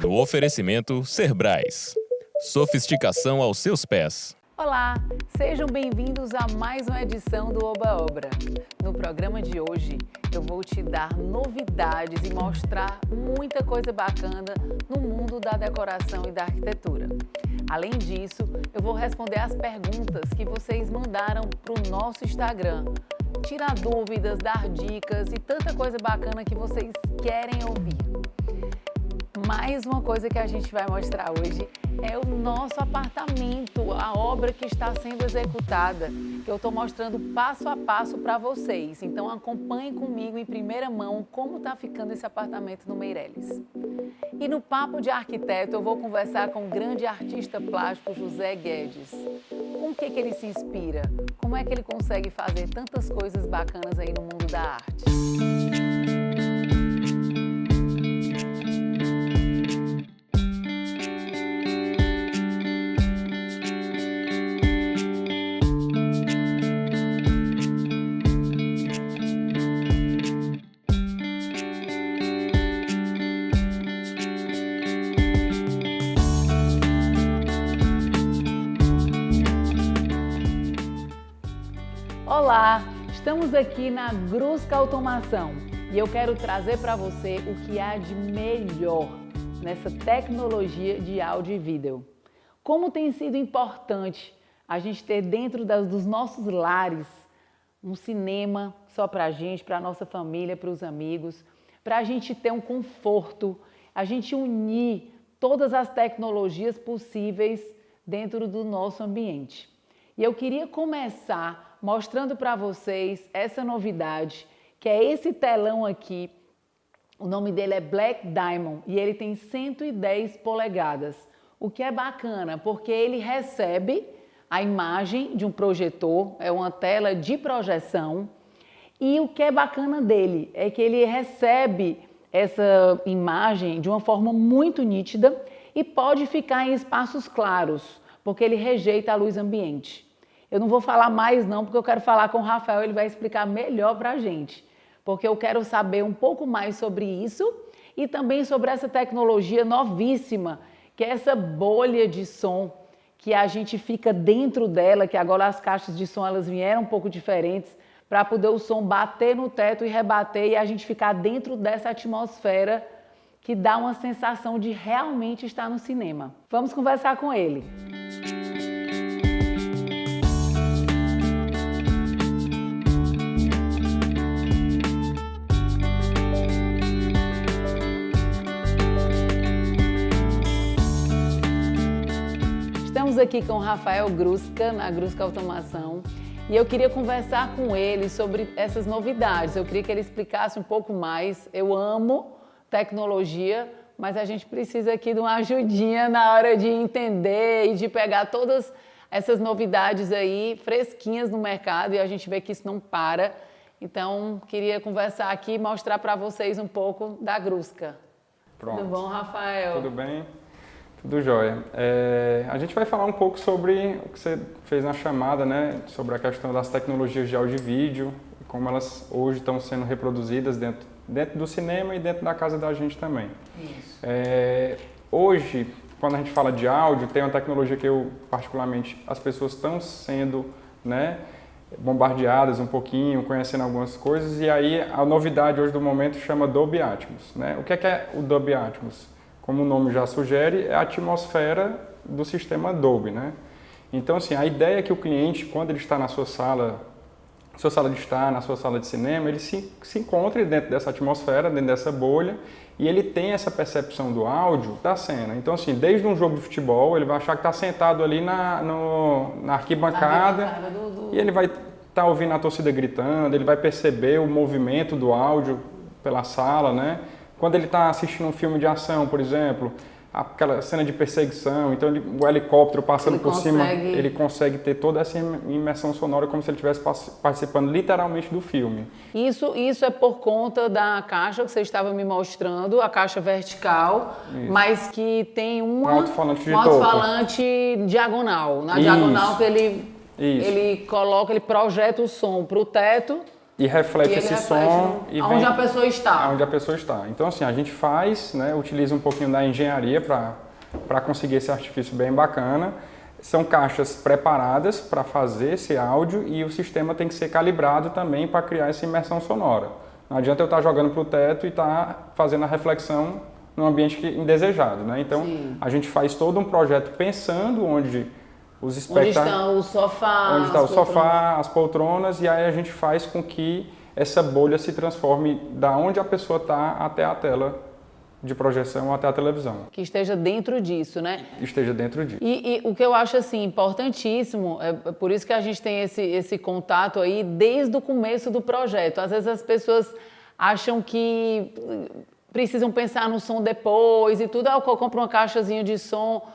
No oferecimento Cerbrais. Sofisticação aos seus pés. Olá, sejam bem-vindos a mais uma edição do Oba Obra. No programa de hoje, eu vou te dar novidades e mostrar muita coisa bacana no mundo da decoração e da arquitetura. Além disso, eu vou responder as perguntas que vocês mandaram para o nosso Instagram, tirar dúvidas, dar dicas e tanta coisa bacana que vocês querem ouvir. Mais uma coisa que a gente vai mostrar hoje é o nosso apartamento, a obra que está sendo executada, que eu estou mostrando passo a passo para vocês. Então acompanhem comigo em primeira mão como está ficando esse apartamento no Meireles. E no Papo de Arquiteto eu vou conversar com o grande artista plástico José Guedes. Com o que ele se inspira? Como é que ele consegue fazer tantas coisas bacanas aí no mundo da arte? Olá, estamos aqui na Grusca Automação e eu quero trazer para você o que há de melhor nessa tecnologia de áudio e vídeo. Como tem sido importante a gente ter dentro dos nossos lares um cinema só para a gente, para a nossa família, para os amigos, para a gente ter um conforto, a gente unir todas as tecnologias possíveis dentro do nosso ambiente. E eu queria começar mostrando para vocês essa novidade, que é esse telão aqui. O nome dele é Black Diamond e ele tem 110 polegadas, o que é bacana, porque ele recebe a imagem de um projetor, é uma tela de projeção, e o que é bacana dele é que ele recebe essa imagem de uma forma muito nítida e pode ficar em espaços claros, porque ele rejeita a luz ambiente. Eu não vou falar mais não, porque eu quero falar com o Rafael, ele vai explicar melhor para a gente, porque eu quero saber um pouco mais sobre isso e também sobre essa tecnologia novíssima, que é essa bolha de som, que a gente fica dentro dela, que agora as caixas de som elas vieram um pouco diferentes, para poder o som bater no teto e rebater e a gente ficar dentro dessa atmosfera que dá uma sensação de realmente estar no cinema. Vamos conversar com ele. Estamos aqui com o Rafael Grusca, na Grusca Automação, e eu queria conversar com ele sobre essas novidades. Eu queria que ele explicasse um pouco mais. Eu amo tecnologia, mas a gente precisa aqui de uma ajudinha na hora de entender e de pegar todas essas novidades aí fresquinhas no mercado e a gente vê que isso não para. Então, queria conversar aqui e mostrar para vocês um pouco da Grusca. Pronto. Tudo bom, Rafael? Tudo bem? Tudo jóia. A gente vai falar um pouco sobre o que você fez na chamada, né? Sobre a questão das tecnologias de áudio e vídeo e como elas hoje estão sendo reproduzidas dentro do cinema e dentro da casa da gente também. Isso. Hoje, quando a gente fala de áudio, tem uma tecnologia que eu, particularmente, as pessoas estão sendo, né, bombardeadas um pouquinho, conhecendo algumas coisas, e aí a novidade hoje do momento chama Dolby Atmos, né? O que é o Dolby Atmos? Como o nome já sugere, é a atmosfera do sistema Dolby, né? Então, assim, a ideia é que o cliente, quando ele está na sua sala de estar, na sua sala de cinema, ele se encontre dentro dessa atmosfera, dentro dessa bolha, e ele tem essa percepção do áudio da cena. Então, assim, desde um jogo de futebol, ele vai achar que está sentado ali na arquibancada, e ele vai estar ouvindo a torcida gritando, ele vai perceber o movimento do áudio pela sala, né? Quando ele está assistindo um filme de ação, por exemplo, aquela cena de perseguição, então o helicóptero passando por cima, ele consegue ter toda essa imersão sonora como se ele estivesse participando literalmente do filme. Isso é por conta da caixa que você estava me mostrando, a caixa vertical, isso, mas que tem um alto-falante diagonal. Na diagonal que ele coloca, ele projeta o som para o teto e reflete ele esse reflete som e onde a pessoa está. Onde a pessoa está. Então, assim, a gente faz, né, utiliza um pouquinho da engenharia para conseguir esse artifício bem bacana. São caixas preparadas para fazer esse áudio e o sistema tem que ser calibrado também para criar essa imersão sonora. Não adianta eu estar jogando para o teto e estar fazendo a reflexão num ambiente indesejado, né? Então, Sim. a gente faz todo um projeto pensando onde os Onde estão os sofás, onde está o sofá, as poltronas, e aí a gente faz com que essa bolha se transforme da onde a pessoa está até a tela de projeção, até a televisão. Que esteja dentro disso, né? Esteja dentro disso. E o que eu acho assim importantíssimo, é por isso que a gente tem esse contato aí desde o começo do projeto. Às vezes as pessoas acham que precisam pensar no som depois e tudo. Eu compro uma caixazinha de som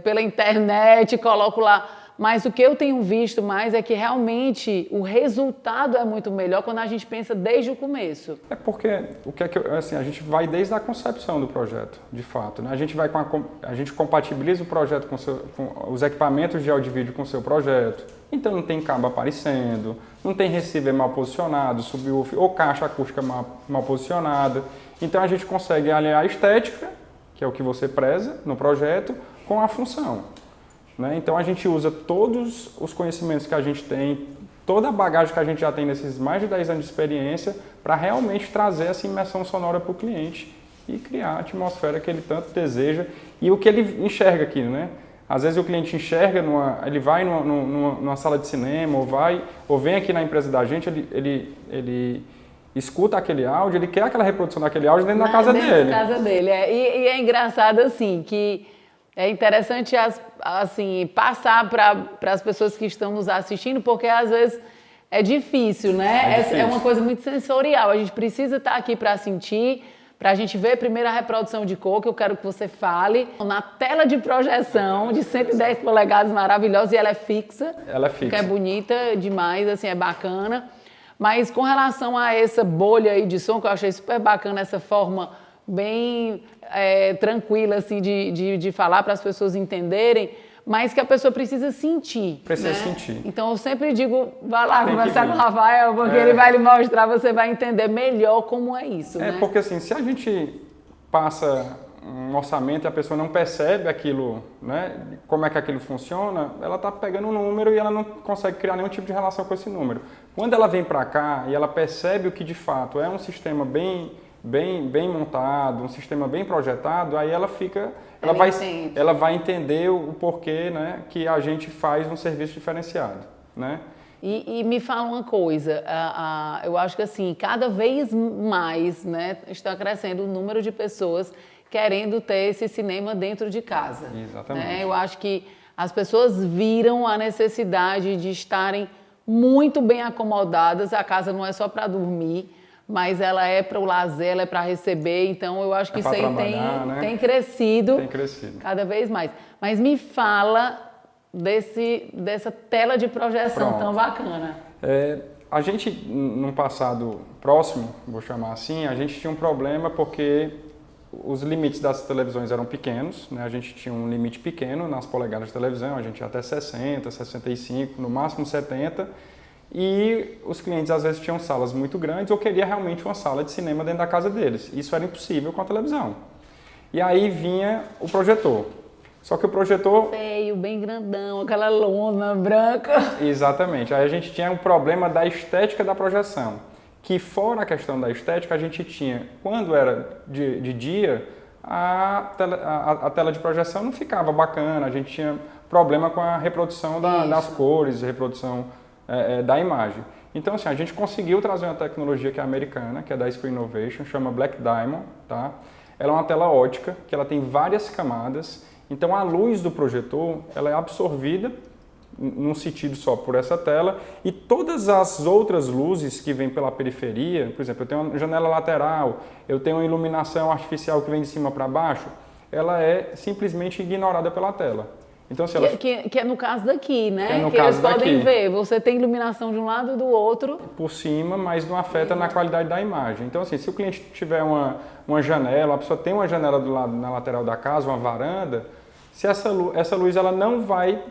pela internet, coloco lá. Mas o que eu tenho visto mais é que realmente o resultado é muito melhor quando a gente pensa desde o começo. É porque o que é que assim, a gente vai desde a concepção do projeto, de fato, né? A gente compatibiliza o projeto com os equipamentos de áudio e vídeo com o seu projeto. Então não tem cabo aparecendo, não tem receiver mal posicionado, subwoofer ou caixa acústica mal posicionada. Então a gente consegue aliar a estética, que é o que você preza no projeto, com a função. Né? Então a gente usa todos os conhecimentos que a gente tem, toda a bagagem que a gente já tem nesses mais de 10 anos de experiência para realmente trazer essa imersão sonora para o cliente e criar a atmosfera que ele tanto deseja e o que ele enxerga aqui, né? Às vezes o cliente enxerga, ele vai numa sala de cinema ou vem aqui na empresa da gente, ele escuta aquele áudio, ele quer aquela reprodução daquele áudio dentro da casa dele. Dentro da casa dele. E é engraçado assim que é interessante assim, passar para as pessoas que estão nos assistindo, porque às vezes é difícil, né? É uma coisa muito sensorial. A gente precisa estar aqui para sentir, para a gente ver primeiro a reprodução de cor, que eu quero que você fale. Na tela de projeção de 110 polegadas maravilhosa, e ela é fixa. Ela é fixa. Que é bonita demais, assim, é bacana. Mas com relação a essa bolha aí de som, que eu achei super bacana, essa forma bem tranquila assim, de falar para as pessoas entenderem, mas que a pessoa precisa sentir. Precisa, né? Sentir. Então eu sempre digo, vai lá conversar com o Rafael, porque ele vai lhe mostrar, você vai entender melhor como é isso. Né? Porque assim, se a gente passa um orçamento e a pessoa não percebe aquilo, né, como é que aquilo funciona, ela está pegando um número e ela não consegue criar nenhum tipo de relação com esse número. Quando ela vem para cá e ela percebe o que de fato é um sistema bem montado, um sistema bem projetado, aí ela vai entender o porquê, né, que a gente faz um serviço diferenciado, né? E me fala uma coisa, eu acho que assim, cada vez mais, né, está crescendo o número de pessoas querendo ter esse cinema dentro de casa. Exatamente. Né? Eu acho que as pessoas viram a necessidade de estarem muito bem acomodadas. A casa não é só para dormir, mas ela é para o lazer, ela é para receber. Então, eu acho que isso aí tem crescido cada vez mais. Mas me fala dessa tela de projeção tão bacana. A gente, num passado próximo, vou chamar assim, a gente tinha um problema porque os limites das televisões eram pequenos, né? A gente tinha um limite pequeno nas polegadas de televisão, a gente ia até 60, 65, no máximo 70, e os clientes às vezes tinham salas muito grandes ou queria realmente uma sala de cinema dentro da casa deles. Isso era impossível com a televisão. E aí vinha o projetor. Só que o projetor... feio, bem grandão, aquela lona branca. Exatamente. Aí a gente tinha um problema da estética da projeção. Que fora a questão da estética, a gente tinha, quando era de dia, a tela de projeção não ficava bacana, a gente tinha problema com a reprodução das cores, reprodução da imagem. Então, assim, a gente conseguiu trazer uma tecnologia que é americana, que é da Screen Innovation, chama Black Diamond, tá? Ela é uma tela ótica, que ela tem várias camadas, então a luz do projetor, ela é absorvida num sentido só por essa tela, e todas as outras luzes que vêm pela periferia, por exemplo, eu tenho uma janela lateral, eu tenho uma iluminação artificial que vem de cima para baixo, ela é simplesmente ignorada pela tela. Então, assim, que é no caso daqui, né? Que é no que caso eles podem daqui. ver, você tem iluminação de um lado e do outro. Por cima, mas não afeta na qualidade da imagem. Então, assim, se o cliente tiver uma janela, a pessoa tem uma janela do lado, na lateral da casa, uma varanda, se essa luz ela não vai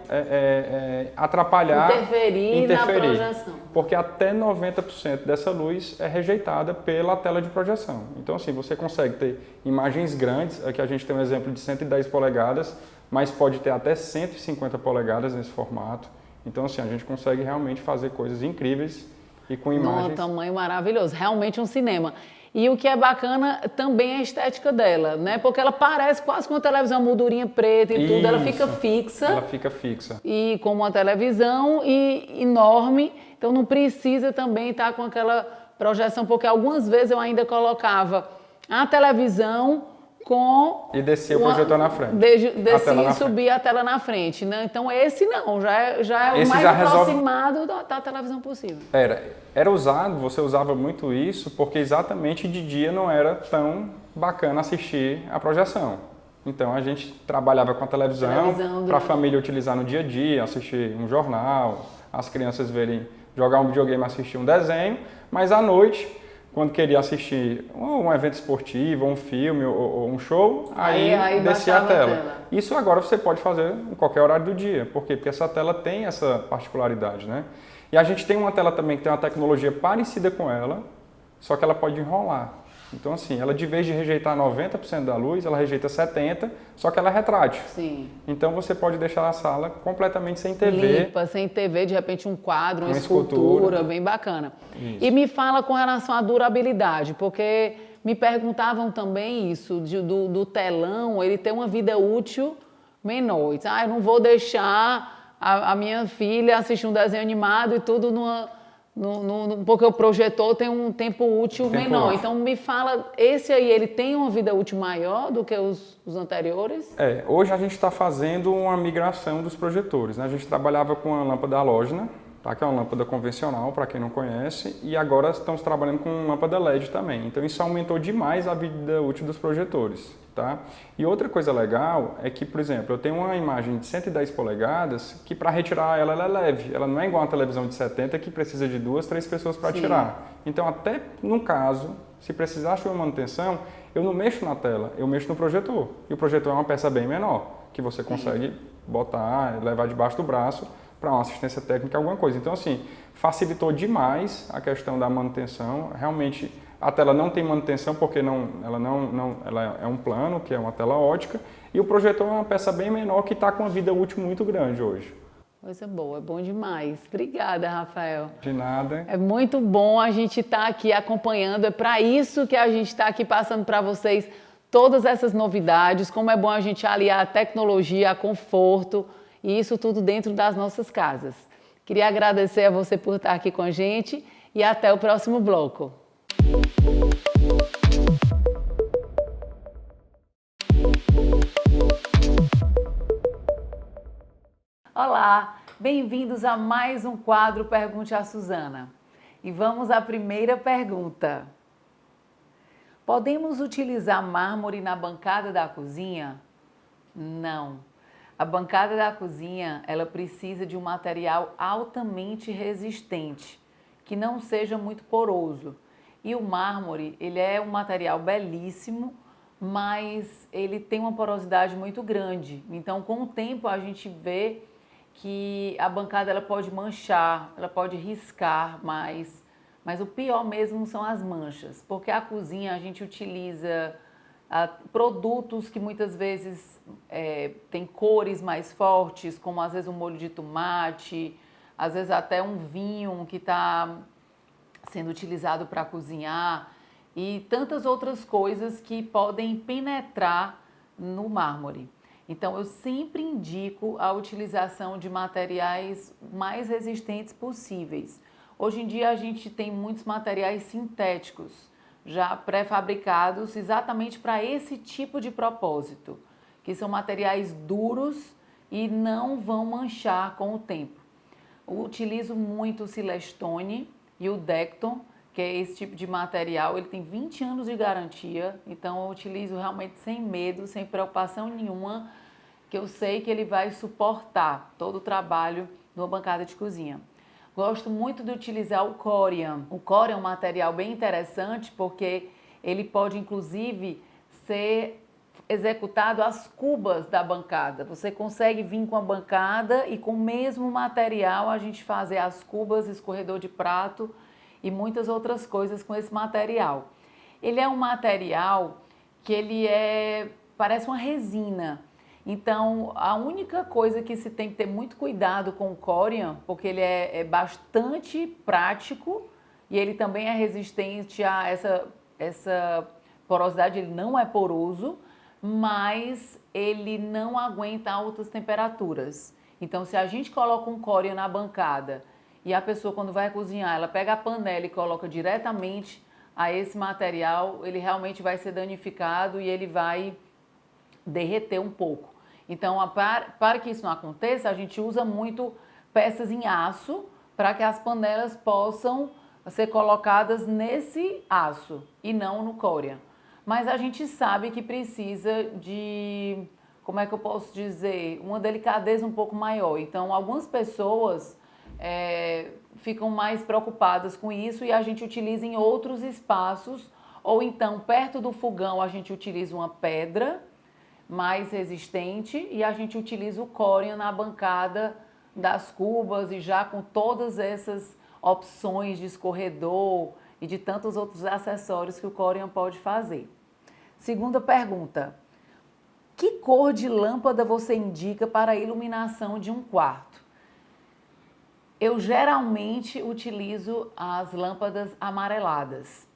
atrapalhar, interferir na projeção. Porque até 90% dessa luz é rejeitada pela tela de projeção. Então, assim, você consegue ter imagens grandes, aqui a gente tem um exemplo de 110 polegadas, mas pode ter até 150 polegadas nesse formato. Então, assim, a gente consegue realmente fazer coisas incríveis e com imagens... Um tamanho maravilhoso, realmente um cinema. E o que é bacana também é a estética dela, né? Porque ela parece quase com uma televisão, moldurinha preta e tudo, ela fica fixa. Ela fica fixa. E como uma televisão enorme, então não precisa também estar com aquela projeção, porque algumas vezes eu ainda colocava a televisão com... E descia o projetor na frente. Descia e subia a tela na frente, né? Então esse não, já é o mais aproximado da televisão possível. Era usado, você usava muito isso, porque exatamente de dia não era tão bacana assistir a projeção. Então a gente trabalhava com a televisão para a família utilizar no dia a dia, assistir um jornal, as crianças verem, jogar um videogame, assistir um desenho, mas à noite, quando queria assistir um evento esportivo, um filme ou um show, aí descia a tela. Isso agora você pode fazer em qualquer horário do dia. Por quê? Porque essa tela tem essa particularidade, né? E a gente tem uma tela também que tem uma tecnologia parecida com ela, só que ela pode enrolar. Então, assim, ela de vez de rejeitar 90% da luz, ela rejeita 70%, só que ela é retrátil. Sim. Então, você pode deixar a sala completamente sem TV. Limpa, sem TV, de repente um quadro, uma escultura, bem bacana. Isso. E me fala com relação à durabilidade, porque me perguntavam também isso, do telão, ele tem uma vida útil menor. Eu não vou deixar a minha filha assistir um desenho animado e tudo porque o projetor tem um tempo útil menor. Então me fala, esse aí, ele tem uma vida útil maior do que os anteriores? Hoje a gente está fazendo uma migração dos projetores, né? A gente trabalhava com a lâmpada halógena, tá? Que é uma lâmpada convencional, para quem não conhece, e agora estamos trabalhando com lâmpada LED também. Então isso aumentou demais a vida útil dos projetores. Tá? E outra coisa legal é que, por exemplo, eu tenho uma imagem de 110 polegadas que para retirar ela é leve. Ela não é igual a uma televisão de 70 que precisa de 2, 3 pessoas para tirar. Então, até no caso, se precisar de uma manutenção, eu não mexo na tela, eu mexo no projetor. E o projetor é uma peça bem menor, que você consegue botar, levar debaixo do braço para uma assistência técnica, alguma coisa. Então, assim, facilitou demais a questão da manutenção. Realmente, a tela não tem manutenção porque ela é um plano, que é uma tela ótica, e o projetor é uma peça bem menor que está com uma vida útil muito grande hoje. Coisa boa, é bom demais. Obrigada, Rafael. De nada. É muito bom a gente estar aqui acompanhando, é para isso que a gente está aqui passando para vocês todas essas novidades, como é bom a gente aliar a tecnologia, a conforto, e isso tudo dentro das nossas casas. Queria agradecer a você por estar aqui com a gente e até o próximo bloco. Olá, bem-vindos a mais um quadro Pergunte à Suzana. E vamos à primeira pergunta. Podemos utilizar mármore na bancada da cozinha? Não. A bancada da cozinha, ela precisa de um material altamente resistente, que não seja muito poroso. E o mármore, ele é um material belíssimo, mas ele tem uma porosidade muito grande. Então, com o tempo, a gente vê que a bancada ela pode manchar, ela pode riscar mais, mas o pior mesmo são as manchas, porque a cozinha a gente utiliza produtos que muitas vezes tem cores mais fortes, como às vezes um molho de tomate, às vezes até um vinho que está sendo utilizado para cozinhar e tantas outras coisas que podem penetrar no mármore. Então, eu sempre indico a utilização de materiais mais resistentes possíveis. Hoje em dia, a gente tem muitos materiais sintéticos, já pré-fabricados exatamente para esse tipo de propósito, que são materiais duros e não vão manchar com o tempo. Eu utilizo muito o Silestone e o Decton, que é esse tipo de material, ele tem 20 anos de garantia, então eu utilizo realmente sem medo, sem preocupação nenhuma, que eu sei que ele vai suportar todo o trabalho numa bancada de cozinha. Gosto muito de utilizar o Corian. O Corian é um material bem interessante porque ele pode inclusive ser executado as cubas da bancada. Você consegue vir com a bancada e com o mesmo material a gente fazer as cubas, escorredor de prato e muitas outras coisas com esse material. Ele é um material que parece uma resina. Então, a única coisa que se tem que ter muito cuidado com o Corian, porque ele é bastante prático e ele também é resistente a essa porosidade, ele não é poroso, mas ele não aguenta altas temperaturas. Então, se a gente coloca um Corian na bancada e a pessoa, quando vai cozinhar, ela pega a panela e coloca diretamente a esse material, ele realmente vai ser danificado e ele vai derreter um pouco. Então, para que isso não aconteça, a gente usa muito peças em aço para que as panelas possam ser colocadas nesse aço e não no Corian. Mas a gente sabe que precisa de, como é que eu posso dizer, uma delicadeza um pouco maior. Então, algumas pessoas ficam mais preocupadas com isso e a gente utiliza em outros espaços, ou então perto do fogão a gente utiliza uma pedra mais resistente e a gente utiliza o Corian na bancada das cubas e já com todas essas opções de escorredor e de tantos outros acessórios que o Corian pode fazer. Segunda pergunta: que cor de lâmpada você indica para a iluminação de um quarto? Eu geralmente utilizo as lâmpadas amareladas,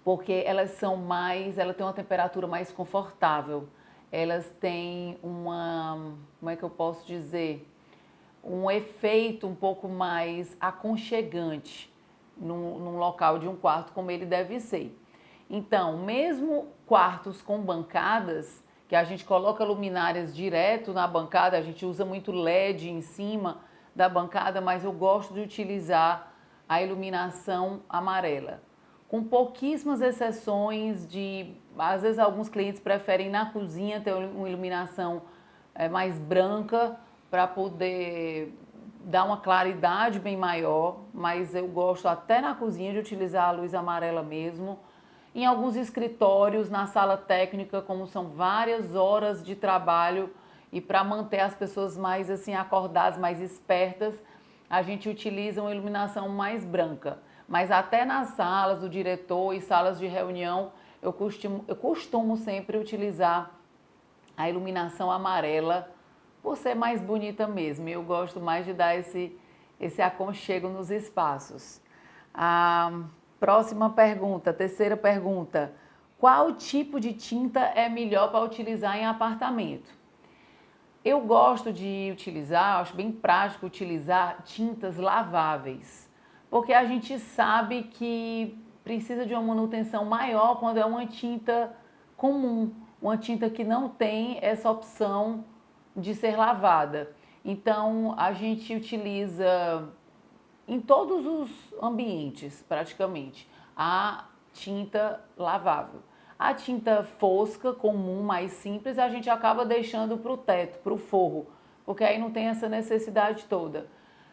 porque elas têm uma temperatura mais confortável. Elas têm como é que eu posso dizer? Um efeito um pouco mais aconchegante num local de um quarto como ele deve ser. Então, mesmo quartos com bancadas, que a gente coloca luminárias direto na bancada, a gente usa muito LED em cima da bancada, mas eu gosto de utilizar a iluminação amarela. Com pouquíssimas exceções às vezes alguns clientes preferem na cozinha ter uma iluminação mais branca para poder dar uma claridade bem maior, mas eu gosto até na cozinha de utilizar a luz amarela mesmo. Em alguns escritórios, na sala técnica, como são várias horas de trabalho e para manter as pessoas mais assim acordadas, mais espertas, a gente utiliza uma iluminação mais branca. Mas até nas salas do diretor e salas de reunião, eu costumo sempre utilizar a iluminação amarela, por ser mais bonita mesmo. Eu gosto mais de dar esse aconchego nos espaços. A próxima pergunta, terceira pergunta: qual tipo de tinta é melhor para utilizar em apartamento? Eu gosto de utilizar, acho bem prático utilizar tintas laváveis, porque a gente sabe que precisa de uma manutenção maior quando é uma tinta comum, uma tinta que não tem essa opção de ser lavada. Então, a gente utiliza em todos os ambientes, praticamente, a tinta lavável. A tinta fosca, comum, mais simples, a gente acaba deixando para o teto, para o forro, porque aí não tem essa necessidade toda.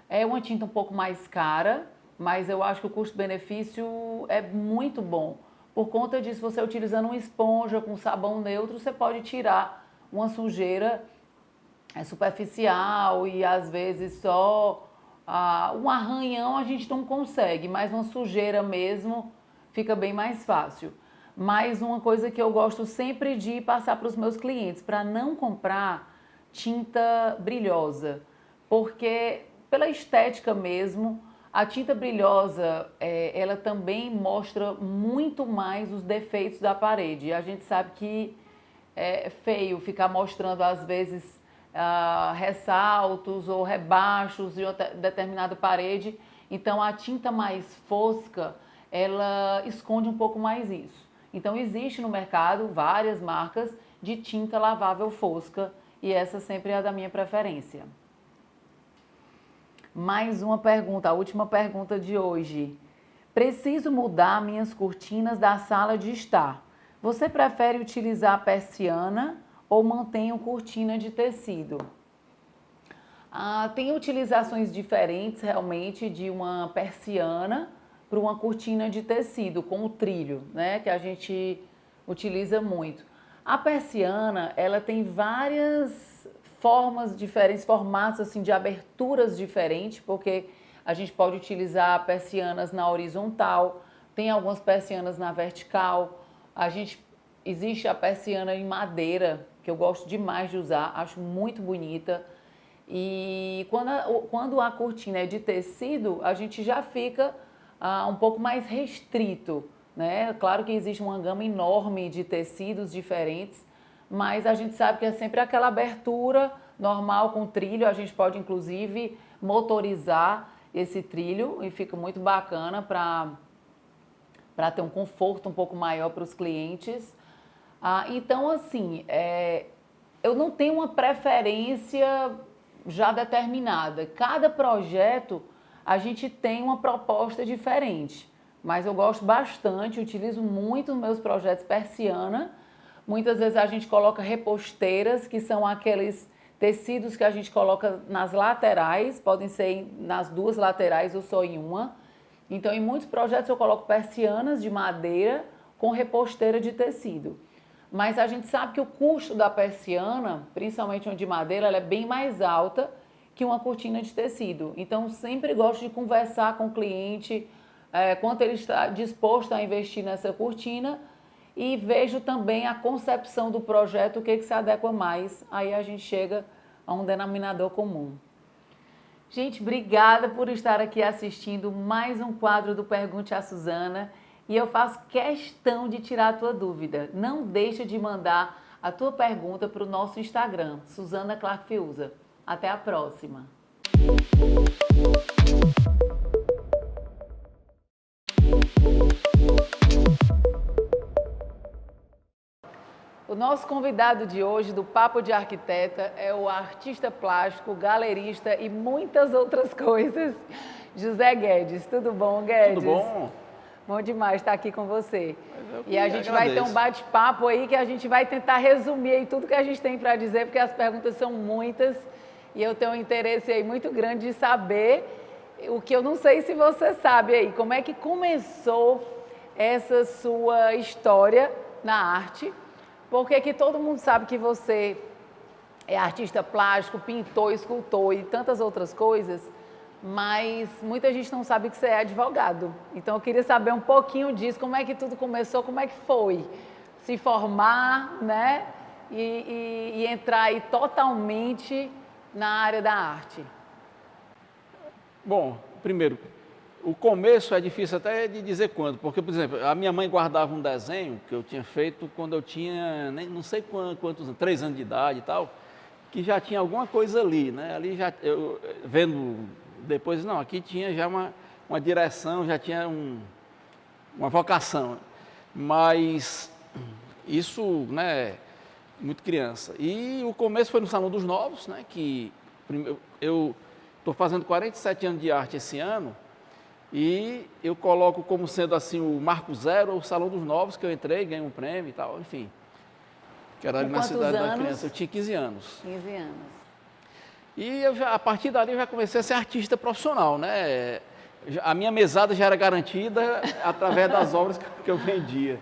É uma tinta um pouco mais cara, mas eu acho que o custo-benefício é muito bom. Por conta disso, você utilizando uma esponja com sabão neutro, você pode tirar uma sujeira superficial e às vezes só um arranhão a gente não consegue, mas uma sujeira mesmo fica bem mais fácil. Mas uma coisa que eu gosto sempre de passar para os meus clientes, para não comprar tinta brilhosa, porque pela estética mesmo, a tinta brilhosa, ela também mostra muito mais os defeitos da parede. A gente sabe que é feio ficar mostrando às vezes ressaltos ou rebaixos de uma determinada parede. Então a tinta mais fosca, ela esconde um pouco mais isso. Então existe no mercado várias marcas de tinta lavável fosca e essa sempre é a da minha preferência. Mais uma pergunta, a última pergunta de hoje. Preciso mudar minhas cortinas da sala de estar. Você prefere utilizar a persiana ou mantém cortina de tecido? Tem utilizações diferentes realmente de uma persiana para uma cortina de tecido com o trilho, né, que a gente utiliza muito. A persiana, ela tem várias formas diferentes, formatos assim de aberturas diferentes, porque a gente pode utilizar persianas na horizontal, tem algumas persianas na vertical. Existe a persiana em madeira, que eu gosto demais de usar, acho muito bonita. E quando a cortina é de tecido, a gente já fica um pouco mais restrito, né? Claro que existe uma gama enorme de tecidos diferentes, mas a gente sabe que é sempre aquela abertura normal com trilho. A gente pode inclusive motorizar esse trilho e fica muito bacana para ter um conforto um pouco maior para os clientes. Então, assim, eu não tenho uma preferência já determinada. Cada projeto a gente tem uma proposta diferente, mas eu gosto bastante, utilizo muito nos meus projetos persiana. Muitas vezes a gente coloca reposteiras, que são aqueles tecidos que a gente coloca nas laterais, podem ser nas duas laterais ou só em uma. Então, em muitos projetos eu coloco persianas de madeira com reposteira de tecido. Mas a gente sabe que o custo da persiana, principalmente uma de madeira, ela é bem mais alta que uma cortina de tecido. Então, sempre gosto de conversar com o cliente, quanto ele está disposto a investir nessa cortina, e vejo também a concepção do projeto, o que se adequa mais. Aí a gente chega a um denominador comum. Gente, obrigada por estar aqui assistindo mais um quadro do Pergunte a Suzana. E eu faço questão de tirar a tua dúvida. Não deixa de mandar a tua pergunta para o nosso Instagram, Suzana Clark Fiuza. Até a próxima! O nosso convidado de hoje do Papo de Arquiteta é o artista plástico, galerista e muitas outras coisas, José Guedes. Tudo bom, Guedes? Tudo bom? Bom demais estar aqui com você. E a gente agradeço. vai ter um bate-papo aí que a gente vai tentar resumir aí tudo que a gente tem para dizer, porque as perguntas são muitas e eu tenho um interesse aí muito grande de saber o que eu não sei se você sabe aí. Como é que começou essa sua história na arte? Porque que todo mundo sabe que você é artista plástico, pintor, escultor e tantas outras coisas, mas muita gente não sabe que você é advogado. Então eu queria saber um pouquinho disso, como é que tudo começou, como é que foi se formar, né, e entrar aí totalmente na área da arte. Bom, primeiro, o começo é difícil até de dizer quando, porque, por exemplo, a minha mãe guardava um desenho que eu tinha feito quando eu tinha, não sei quantos anos, 3 anos de idade e tal, que já tinha alguma coisa ali, né? Ali já, eu vendo depois, não, aqui tinha já uma direção, já tinha uma vocação, mas isso, né, muito criança. E o começo foi no Salão dos Novos, né, que eu estou fazendo 47 anos de arte esse ano, e eu coloco como sendo assim o marco zero, o Salão dos Novos, que eu entrei, ganhei um prêmio e tal, enfim. Que era ali na cidade da criança, eu tinha 15 anos. 15 anos. E a partir dali eu já comecei a ser artista profissional, né? A minha mesada já era garantida através das obras que eu vendia.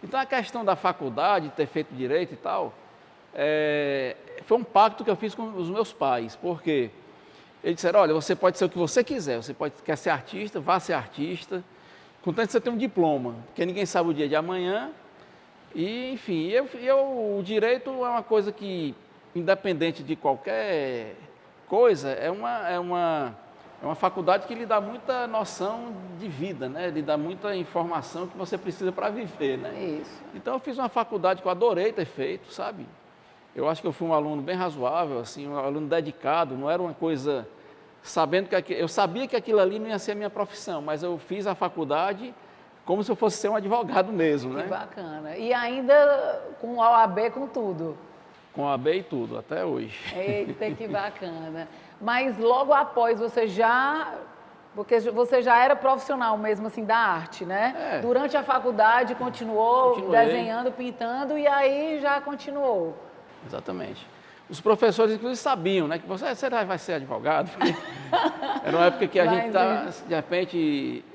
Então a questão da faculdade, de ter feito direito e tal, foi um pacto que eu fiz com os meus pais, porque eles disseram, olha, você pode ser o que você quiser, quer ser artista, vá ser artista, contanto que você tenha um diploma, porque ninguém sabe o dia de amanhã. E, enfim, o direito é uma coisa que, independente de qualquer coisa, é uma faculdade que lhe dá muita noção de vida, né? Lhe dá muita informação que você precisa para viver, né? Isso. Então, eu fiz uma faculdade que eu adorei ter feito, sabe? Eu acho que eu fui um aluno bem razoável, assim, um aluno dedicado, não era uma coisa sabendo que eu sabia que aquilo ali não ia ser a minha profissão, mas eu fiz a faculdade como se eu fosse ser um advogado mesmo, né? Que bacana. E ainda com o OAB, com tudo. Com a AB e tudo, até hoje. Eita, que bacana. Mas logo após porque você já era profissional mesmo assim da arte, né? Durante a faculdade continuei desenhando, pintando e aí já continuou. Exatamente. Os professores, inclusive, sabiam, né? Que você vai ser advogado. Era uma época que a gente estava, de repente,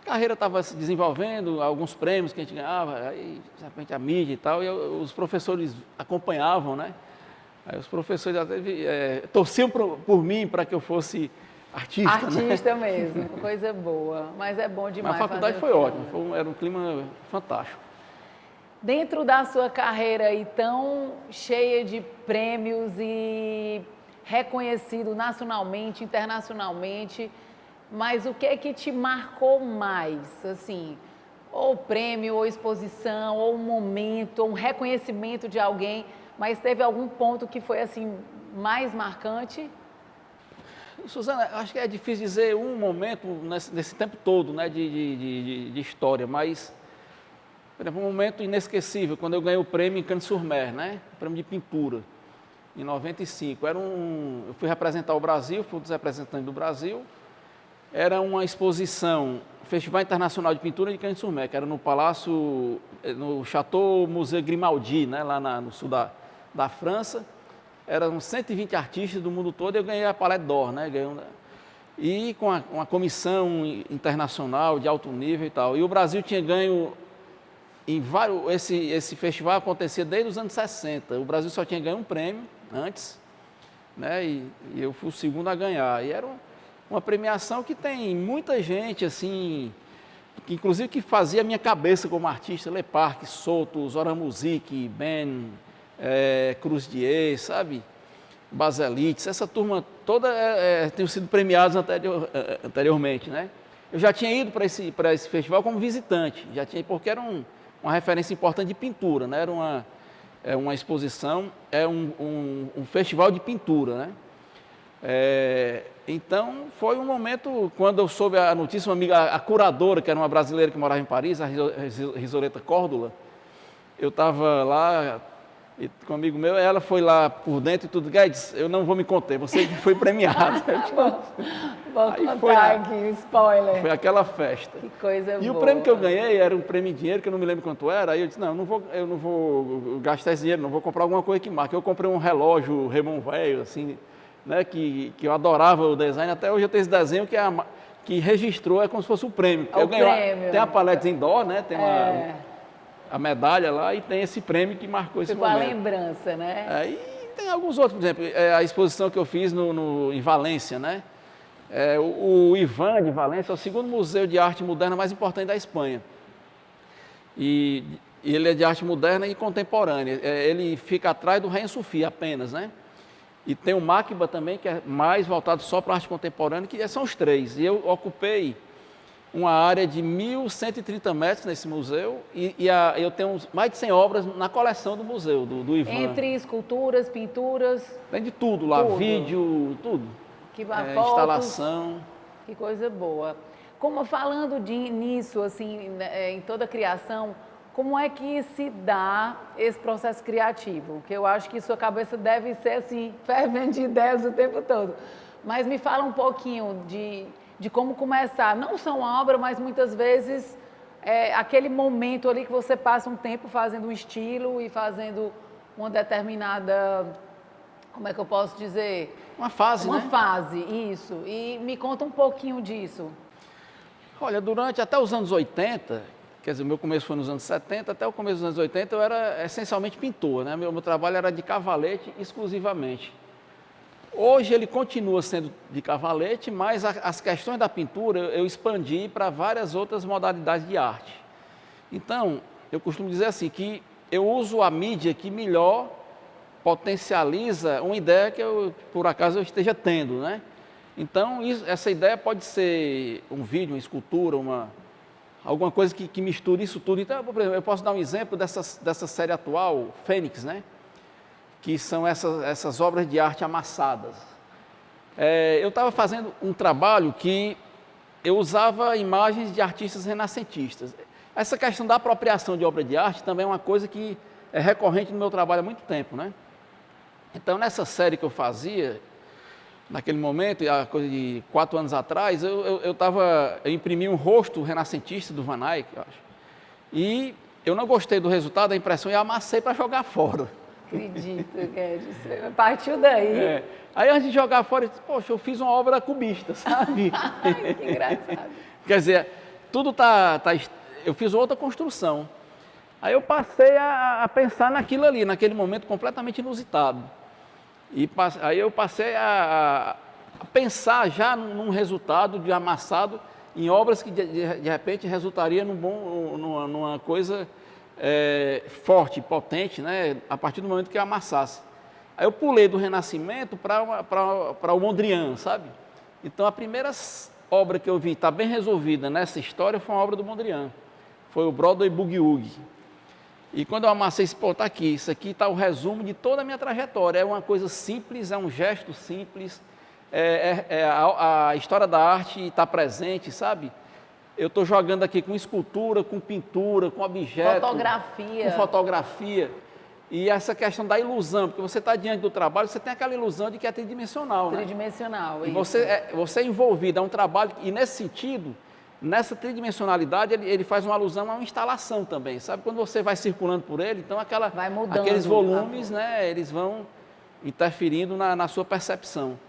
carreira estava se desenvolvendo, alguns prêmios que a gente ganhava, aí, de repente, a mídia e tal, e os professores acompanhavam, né? Aí os professores até torciam por mim para que eu fosse artista, Artista né? mesmo, coisa boa. Mas é bom demais. Mas a faculdade fazer foi o que ótima, era um clima fantástico. Dentro da sua carreira aí tão cheia de prêmios e reconhecido nacionalmente, internacionalmente, mas o que é que te marcou mais, assim, ou prêmio, ou exposição, ou um momento, ou um reconhecimento de alguém, mas teve algum ponto que foi assim mais marcante? Suzana, acho que é difícil dizer um momento nesse tempo todo, né, de história, mas, por exemplo, um momento inesquecível, quando eu ganhei o prêmio em Cannes-sur-Mer, né, o prêmio de pintura, em 95. Eu fui representar o Brasil, fui um dos representantes do Brasil. Era uma exposição, Festival Internacional de Pintura de Cannes-sur-Mer, que era no Palácio, no Château Musée Grimaldi, né, lá no sul da França. Eram 120 artistas do mundo todo e eu ganhei a Palette d'Or, né? E com uma comissão internacional de alto nível e tal. E o Brasil tinha ganho em vários. Esse festival acontecia desde os anos 60. O Brasil só tinha ganho um prêmio antes, né? E eu fui o segundo a ganhar. E era uma premiação que tem muita gente, assim, que inclusive que fazia a minha cabeça como artista, Le Parc, Souto, Zora Music, Ben, Cruz Diez, sabe? Baselites, essa turma toda tem sido premiados anteriormente, né? Eu já tinha ido para esse festival como visitante, porque era uma referência importante de pintura, né? Era uma exposição, um festival de pintura, né? Então, foi um momento, quando eu soube a notícia, uma amiga, a curadora, que era uma brasileira que morava em Paris, a Risoleta Córdula, eu estava lá com um amigo meu, ela foi lá por dentro e tudo, Guedes, eu não vou me conter, você foi premiado. Vou contar aqui, spoiler. Foi aquela festa. Que coisa boa. E o prêmio que eu ganhei era um prêmio em dinheiro, que eu não me lembro quanto era, aí eu disse, não, eu não vou gastar esse dinheiro, não vou comprar alguma coisa que marque. Eu comprei um relógio Remon velho, assim, né, que eu adorava o design, até hoje eu tenho esse desenho que registrou, é como se fosse o prêmio. Prêmio. Tem a paleta indoor, né, tem a medalha lá e tem esse prêmio que marcou esse momento. Ficou a lembrança, né? E tem alguns outros, por exemplo, a exposição que eu fiz em Valência, né? O IVAN de Valência é o segundo museu de arte moderna mais importante da Espanha. E ele é de arte moderna e contemporânea. Ele fica atrás do Rainha Sofia apenas, né? E tem o MACBA também, que é mais voltado só para a arte contemporânea, que são os três. E eu ocupei uma área de 1.130 metros nesse museu e eu tenho mais de 100 obras na coleção do museu, do IVAN. Entre esculturas, pinturas... Tem de tudo lá, tudo. Vídeo, tudo. Que fotos, instalação. Que coisa boa. Como falando nisso, assim, em toda a criação, como é que se dá esse processo criativo? Porque eu acho que sua cabeça deve ser, assim, fervendo de ideias o tempo todo. Mas me fala um pouquinho de como começar. Não só uma obra, mas muitas vezes aquele momento ali que você passa um tempo fazendo um estilo e fazendo uma determinada, como é que eu posso dizer? Uma fase, né? Uma fase, isso. E me conta um pouquinho disso. Olha, até os anos 80, quer dizer, o meu começo foi nos anos 70, até o começo dos anos 80 eu era essencialmente pintor, né? Meu trabalho era de cavalete exclusivamente. Hoje ele continua sendo de cavalete, mas as questões da pintura eu expandi para várias outras modalidades de arte. Então, eu costumo dizer assim, que eu uso a mídia que melhor potencializa uma ideia que por acaso eu esteja tendo, né? Então, essa ideia pode ser um vídeo, uma escultura, alguma coisa que misture isso tudo. Então, por exemplo, eu posso dar um exemplo dessa série atual, Fênix, né? Que são essas obras de arte amassadas. Eu estava fazendo um trabalho que eu usava imagens de artistas renascentistas. Essa questão da apropriação de obra de arte também é uma coisa que é recorrente no meu trabalho há muito tempo, né? Então, nessa série que eu fazia, naquele momento, a coisa de 4 anos atrás, eu imprimi um rosto renascentista do Van Eyck, eu acho. E eu não gostei do resultado, da impressão, e amassei para jogar fora. Acredito, Guedes. Partiu daí. Aí, antes de jogar fora, eu disse, poxa, eu fiz uma obra cubista, sabe? Ai, que engraçado. Quer dizer, tudo eu fiz outra construção. Aí eu passei a pensar naquilo ali, naquele momento completamente inusitado. Aí eu passei a pensar já num resultado de amassado em obras que de repente resultaria numa coisa forte, potente, né? A partir do momento que eu amassasse. Aí eu pulei do Renascimento para o Mondrian, sabe? Então a primeira obra que eu vi está bem resolvida nessa história foi uma obra do Mondrian. Foi o Broadway Boogie Woogie. E quando eu amassei, tá aqui, isso aqui está o resumo de toda a minha trajetória. É uma coisa simples, é um gesto simples, a história da arte está presente, sabe? Eu estou jogando aqui com escultura, com pintura, com objeto. Fotografia. Com fotografia. E essa questão da ilusão, porque você está diante do trabalho, você tem aquela ilusão de que é tridimensional, né? Tridimensional, E você é envolvido, é um trabalho, e nesse sentido, nessa tridimensionalidade, ele faz uma alusão a uma instalação também, sabe? Quando você vai circulando por ele, então vai mudando, aqueles volumes, né, eles vão interferindo na sua percepção.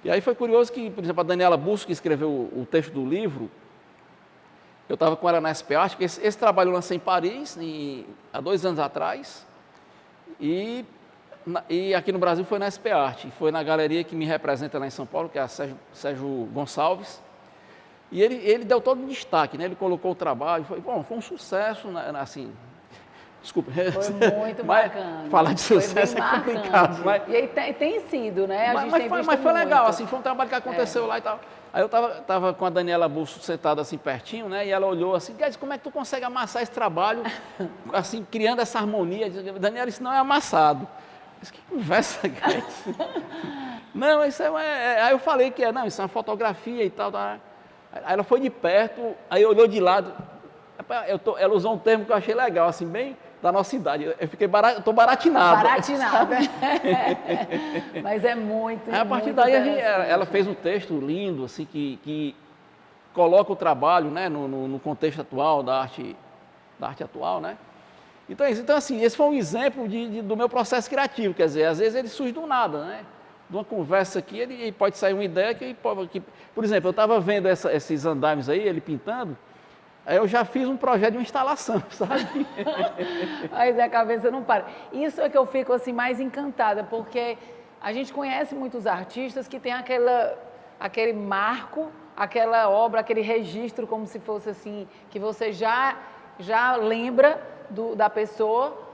E aí foi curioso que, por exemplo, a Daniela Busso, que escreveu o texto do livro, eu estava com ela na SP Arte, que esse trabalho eu lancei em Paris, há 2 anos atrás, e aqui no Brasil foi na SP Arte, foi na galeria que me representa lá em São Paulo, que é a Sérgio Gonçalves, e ele deu todo um destaque, né? Ele colocou o trabalho, foi um sucesso, assim, desculpa. Foi muito bacana. Falar de sucesso é complicado. E aí tem sido, né? Mas foi legal, assim, foi um trabalho que aconteceu lá e tal. Aí eu estava com a Daniela Busso sentada assim pertinho, né? E ela olhou assim, Guedes, como é que tu consegue amassar esse trabalho, assim, criando essa harmonia? Daniela, isso não é amassado. Eu disse, que conversa, Guedes? Não, isso aí eu falei que não, isso é uma fotografia e tal. Aí ela foi de perto, aí olhou de lado. Ela usou um termo que eu achei legal, assim, bem da nossa idade. Eu estou baratinado. Baratinado. Mas é muito. A partir daí ela fez um texto lindo, assim, que coloca o trabalho, né, no contexto atual da arte atual, né? Então assim, esse foi um exemplo do meu processo criativo, quer dizer, às vezes ele surge do nada, né? De uma conversa aqui, ele pode sair uma ideia por exemplo, eu estava vendo esses andaimes aí, ele pintando, aí eu já fiz um projeto de uma instalação, sabe? Mas a cabeça não para. Isso é que eu fico assim mais encantada, porque a gente conhece muitos artistas que tem aquele marco, aquela obra, aquele registro, como se fosse assim, que você já lembra da pessoa,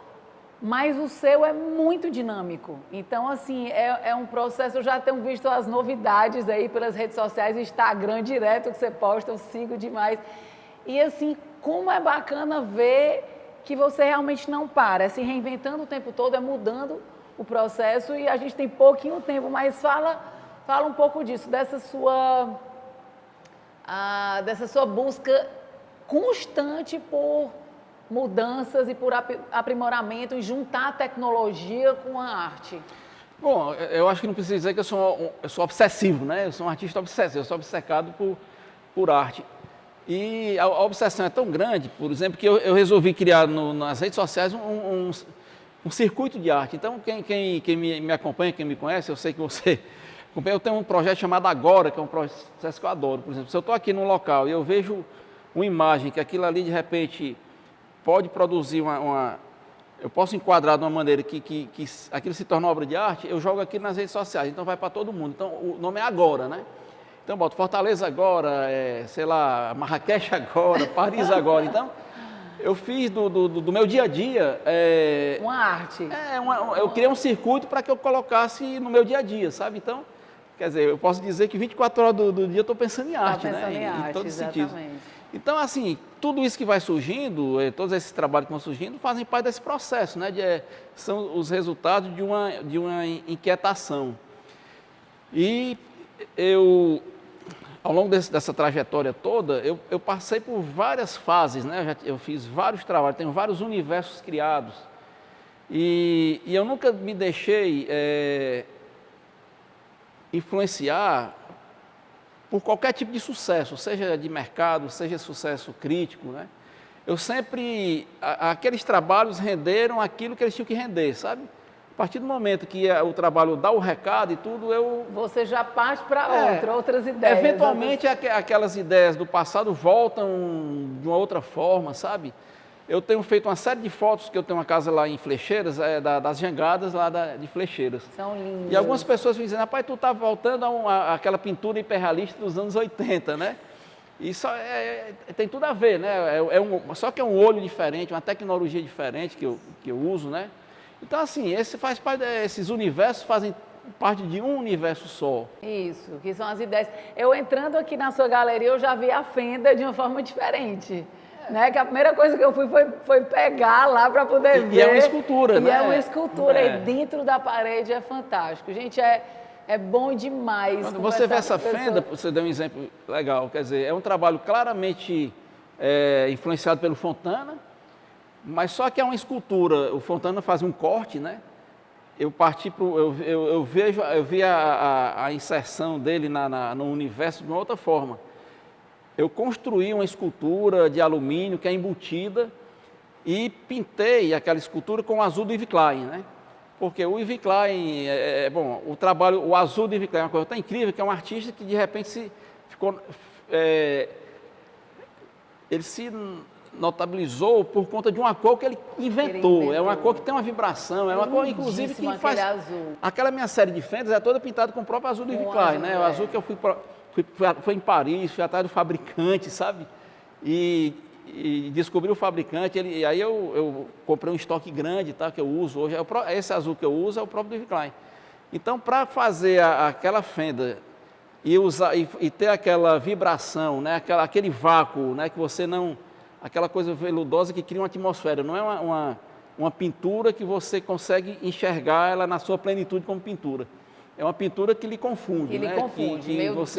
mas o seu é muito dinâmico. Então, assim, é um processo, eu já tenho visto as novidades aí pelas redes sociais, Instagram direto que você posta, eu sigo demais. E assim, como é bacana ver que você realmente não para, se reinventando o tempo todo, mudando o processo, e a gente tem pouquinho tempo, mas fala um pouco disso, dessa sua busca constante por mudanças e por aprimoramento e juntar a tecnologia com a arte. Bom, eu acho que não precisa dizer que eu sou obsessivo, né? Eu sou um artista obsessivo, eu sou obcecado por arte. E a obsessão é tão grande, por exemplo, que eu resolvi criar nas redes sociais um circuito de arte. Então, quem me acompanha, quem me conhece, eu sei que você acompanha, eu tenho um projeto chamado Agora, que é um processo que eu adoro. Por exemplo, se eu estou aqui num local e eu vejo uma imagem que aquilo ali, de repente, pode produzir eu posso enquadrar de uma maneira que aquilo se torna uma obra de arte, eu jogo aqui nas redes sociais, então vai para todo mundo. Então, o nome é Agora, né? Então, eu boto Fortaleza agora, sei lá, Marrakech agora, Paris agora. Então, eu fiz do meu dia a dia... uma arte. Eu criei um circuito para que eu colocasse no meu dia a dia, sabe? Então, quer dizer, eu posso dizer que 24 horas do dia eu estou pensando em arte, né? Em todos os sentidos. Sentidos. Então, assim, tudo isso que vai surgindo, todos esses trabalhos que vão surgindo, fazem parte desse processo, né? São os resultados de uma inquietação. E ao longo dessa trajetória toda, eu passei por várias fases, né? Eu fiz vários trabalhos, tenho vários universos criados. E eu nunca me deixei influenciar por qualquer tipo de sucesso, seja de mercado, seja sucesso crítico, né? Eu sempre... Aqueles trabalhos renderam aquilo que eles tinham que render, sabe? A partir do momento que o trabalho dá o recado e tudo, Você já parte para outras ideias. Eventualmente, aquelas ideias do passado voltam de uma outra forma, sabe? Eu tenho feito uma série de fotos, que eu tenho uma casa lá em Flecheiras, das jangadas lá de Flecheiras. São lindas. E algumas pessoas me dizem, rapaz, tu tá voltando àquela pintura hiperrealista dos anos 80, né? Isso tem tudo a ver, né? Só que é um olho diferente, uma tecnologia diferente que eu uso, né? Então, assim, esses universos fazem parte de um universo só. Isso, que são as ideias. Eu entrando aqui na sua galeria, eu já vi a fenda de uma forma diferente. Né? Que a primeira coisa que eu fui foi pegar lá para poder ver. E é uma escultura, né? E é uma escultura, e dentro da parede é fantástico. Gente, é bom demais. Quando você vê essa fenda, você deu um exemplo legal, quer dizer, é um trabalho claramente influenciado pelo Fontana, mas só que é uma escultura. O Fontana faz um corte, né? Eu vi a inserção dele no universo de uma outra forma. Eu construí uma escultura de alumínio que é embutida e pintei aquela escultura com o azul do Yves Klein, né? Porque o Yves Klein, o azul do Yves Klein é uma coisa tão incrível que é um artista que de repente ele se notabilizou por conta de uma cor que ele inventou. É uma cor que tem uma vibração, é uma cor, inclusive, que faz... azul. Aquela minha série de fendas é toda pintada com o próprio azul do Yves Klein, né? O azul que eu fui em Paris, fui atrás do fabricante, sabe? E descobri o fabricante, aí eu comprei um estoque grande, tá, que eu uso hoje. Esse azul que eu uso é o próprio do Yves Klein. Então, para fazer aquela fenda e ter aquela vibração, né? Aquele vácuo, né? Que você não... Aquela coisa veludosa que cria uma atmosfera, não é uma pintura que você consegue enxergar ela na sua plenitude como pintura. É uma pintura que lhe confunde, que né? Lhe confunde,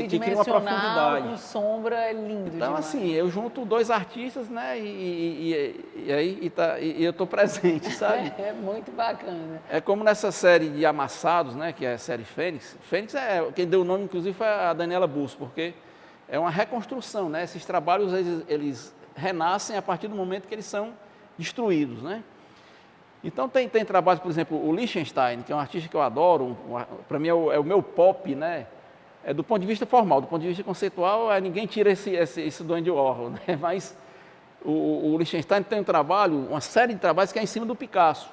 que cria uma profundidade. Com sombra, é lindo então, demais. assim, eu junto dois artistas, né? E eu estou presente, sabe? É muito bacana. É como nessa série de Amassados, né? Que é a série Fênix. Fênix quem deu o nome, inclusive, foi a Daniela Busso, porque é uma reconstrução, né? Esses trabalhos, eles renascem a partir do momento que eles são destruídos, né? Então tem trabalhos, por exemplo, o Lichtenstein, que é um artista que eu adoro, para mim é o meu pop, né? Do ponto de vista formal, do ponto de vista conceitual, ninguém tira esse do Andy Warhol, né? Mas o Lichtenstein tem uma série de trabalhos que é em cima do Picasso.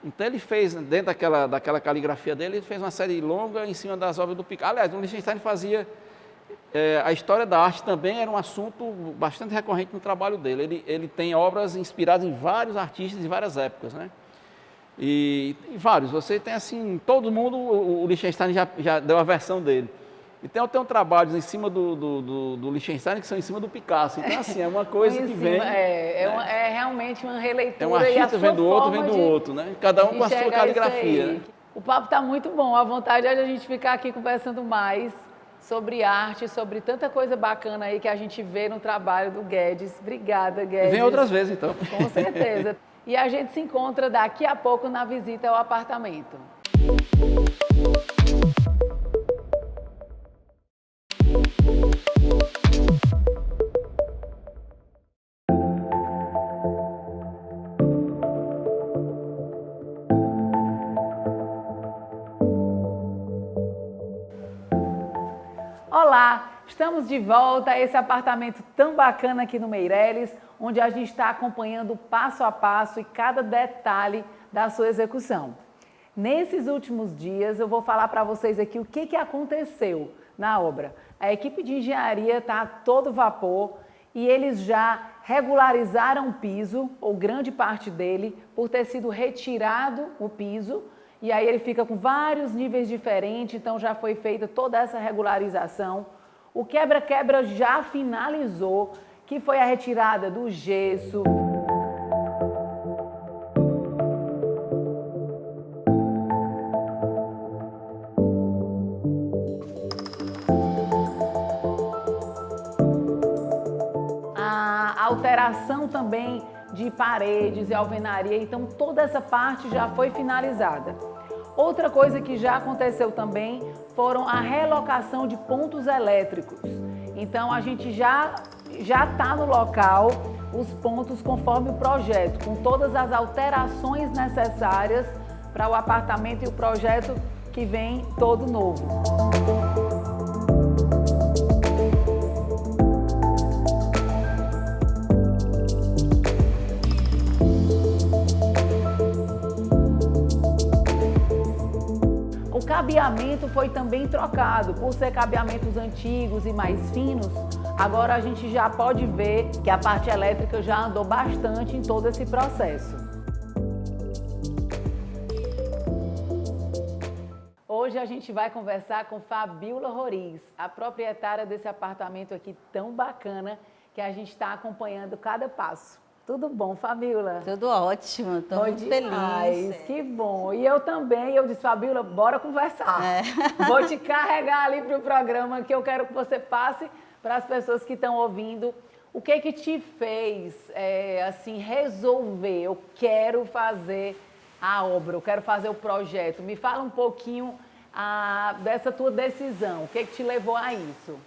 Então ele fez, dentro daquela caligrafia dele, ele fez uma série longa em cima das obras do Picasso. Aliás, o Lichtenstein fazia... a história da arte também era um assunto bastante recorrente no trabalho dele. Ele tem obras inspiradas em vários artistas de várias épocas, né? E vários. Você tem assim, todo mundo, o Lichtenstein já deu a versão dele. Então eu tenho trabalhos em cima do Lichtenstein que são em cima do Picasso. Então assim, é uma coisa que vem... É realmente uma releitura. É um artista vem do outro, né? Cada um com a sua caligrafia. Né? O papo está muito bom. A vontade é de a gente ficar aqui conversando mais sobre arte, sobre tanta coisa bacana aí que a gente vê no trabalho do Guedes. Obrigada, Guedes. Vem outras vezes, então. Com certeza. E a gente se encontra daqui a pouco na visita ao apartamento. Olá, estamos de volta a esse apartamento tão bacana aqui no Meireles, onde a gente está acompanhando passo a passo e cada detalhe da sua execução. Nesses últimos dias, eu vou falar para vocês aqui o que aconteceu na obra. A equipe de engenharia está a todo vapor e eles já regularizaram o piso, ou grande parte dele, por ter sido retirado o piso. E aí ele fica com vários níveis diferentes, então já foi feita toda essa regularização. O quebra-quebra já finalizou, que foi a retirada do gesso. A alteração também de paredes e alvenaria, então toda essa parte já foi finalizada. Outra coisa que já aconteceu também foram a relocação de pontos elétricos. Então a gente já está no local, os pontos conforme o projeto, com todas as alterações necessárias para o apartamento e o projeto que vem todo novo. O cabeamento foi também trocado. Por ser cabeamentos antigos e mais finos, agora a gente já pode ver que a parte elétrica já andou bastante em todo esse processo. Hoje a gente vai conversar com Fabiola Roriz, a proprietária desse apartamento aqui tão bacana que a gente está acompanhando cada passo. Tudo bom, Fabiola? Tudo ótimo, estou muito feliz. Que bom. E eu também, eu disse, Fabiola, bora conversar. Vou te carregar ali para o programa que eu quero que você passe para as pessoas que estão ouvindo. O que que te fez, assim, resolver? Eu quero fazer a obra, eu quero fazer o projeto. Me fala um pouquinho dessa tua decisão. O que que te levou a isso?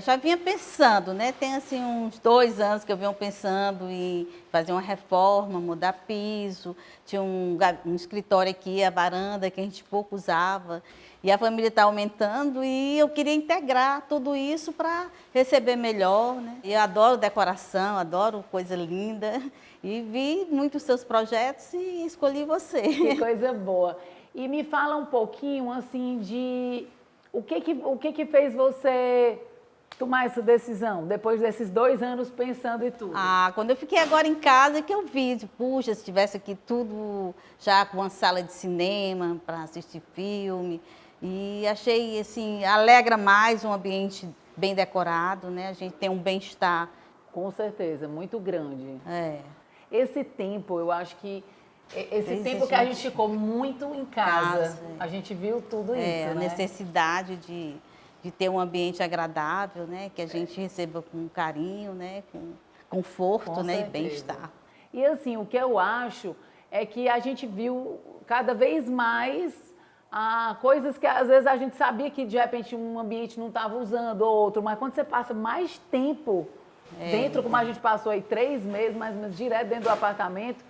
Já vinha pensando, né? Tem assim uns 2 anos que eu venho pensando em fazer uma reforma, mudar piso. Tinha um escritório aqui, a varanda, que a gente pouco usava. E a família está aumentando e eu queria integrar tudo isso para receber melhor, né? Eu adoro decoração, adoro coisa linda. E vi muitos seus projetos e escolhi você. Que coisa boa. E me fala um pouquinho, assim, de o que fez você tomar essa decisão, depois desses 2 anos pensando em tudo? Quando eu fiquei agora em casa, que eu vi, puxa, se tivesse aqui tudo já com uma sala de cinema para assistir filme. E achei, assim, alegra mais um ambiente bem decorado, né? A gente tem um bem-estar. Com certeza, muito grande. Esse tempo, eu acho que esse tempo que a gente ficou muito em casa, a gente viu tudo isso, né? A necessidade de ter um ambiente agradável, né? Que a gente receba com carinho, né? Com conforto, né? E bem-estar. E assim, o que eu acho é que a gente viu cada vez mais coisas que às vezes a gente sabia que de repente um ambiente não estava usando ou outro, mas quando você passa mais tempo dentro, como a gente passou aí 3 meses, mais ou menos direto dentro do apartamento,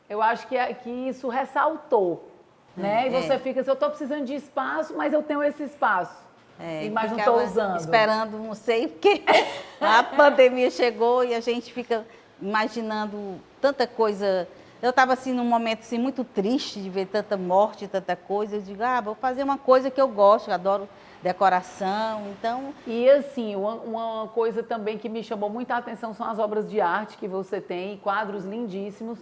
eu acho que isso ressaltou, né? E você fica assim, eu estou precisando de espaço, mas eu tenho esse espaço. Mas não estou usando. Esperando, não sei, porque a pandemia chegou e a gente fica imaginando tanta coisa. Eu estava assim num momento assim, muito triste de ver tanta morte, tanta coisa. Eu digo, vou fazer uma coisa que eu gosto, eu adoro decoração, então... E assim, uma coisa também que me chamou muita atenção são as obras de arte que você tem, quadros lindíssimos.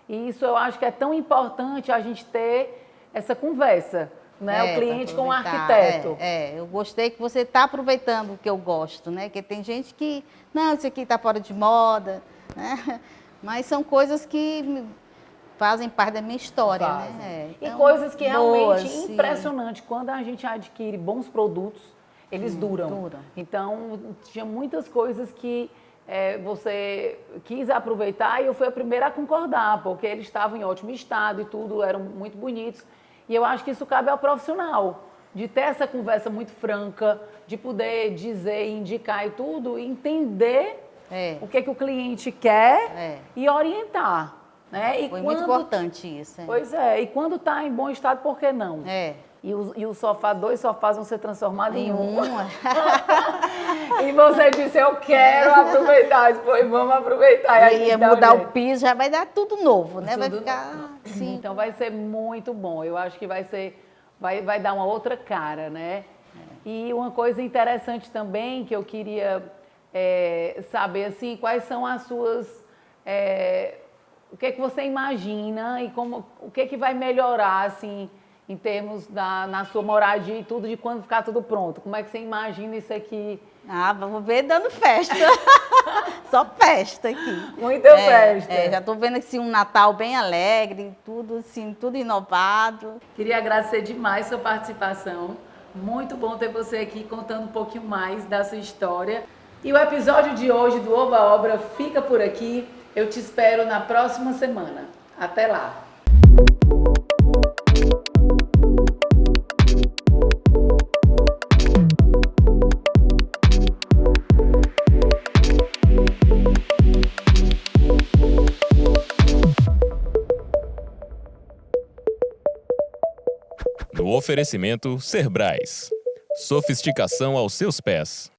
E isso eu acho que é tão importante a gente ter essa conversa, né? O cliente com o arquiteto. Eu gostei que você está aproveitando o que eu gosto, né? Porque tem gente que, não, isso aqui está fora de moda, né? Mas são coisas que fazem parte da minha história, né? Então, e coisas que realmente impressionante. Quando a gente adquire bons produtos, eles duram. Então, tinha muitas coisas que você quis aproveitar e eu fui a primeira a concordar, porque eles estavam em ótimo estado e tudo, eram muito bonitos. E eu acho que isso cabe ao profissional, de ter essa conversa muito franca, de poder dizer, indicar e tudo, e entender o que o cliente quer e orientar. Né? E foi muito importante isso. Pois é, e quando está em bom estado, por que não? E o sofá, 2 sofás vão ser transformados em um. E você disse, eu quero aproveitar. Depois vamos aproveitar. E mudar o piso, já vai dar tudo novo, né? Vai ficar assim. Então vai ser muito bom. Eu acho que vai dar uma outra cara, né? E uma coisa interessante também que eu queria saber, assim, quais são as suas... o que você imagina e o que vai melhorar, assim, em termos na sua moradia e tudo, de quando ficar tudo pronto? Como é que você imagina isso aqui? Vamos ver dando festa. Só festa aqui. Muita festa. Já estou vendo assim, um Natal bem alegre, tudo assim, tudo inovado. Queria agradecer demais sua participação. Muito bom ter você aqui contando um pouquinho mais da sua história. E o episódio de hoje do Oba Obra fica por aqui. Eu te espero na próxima semana. Até lá! No oferecimento Cerbrais. Sofisticação aos seus pés.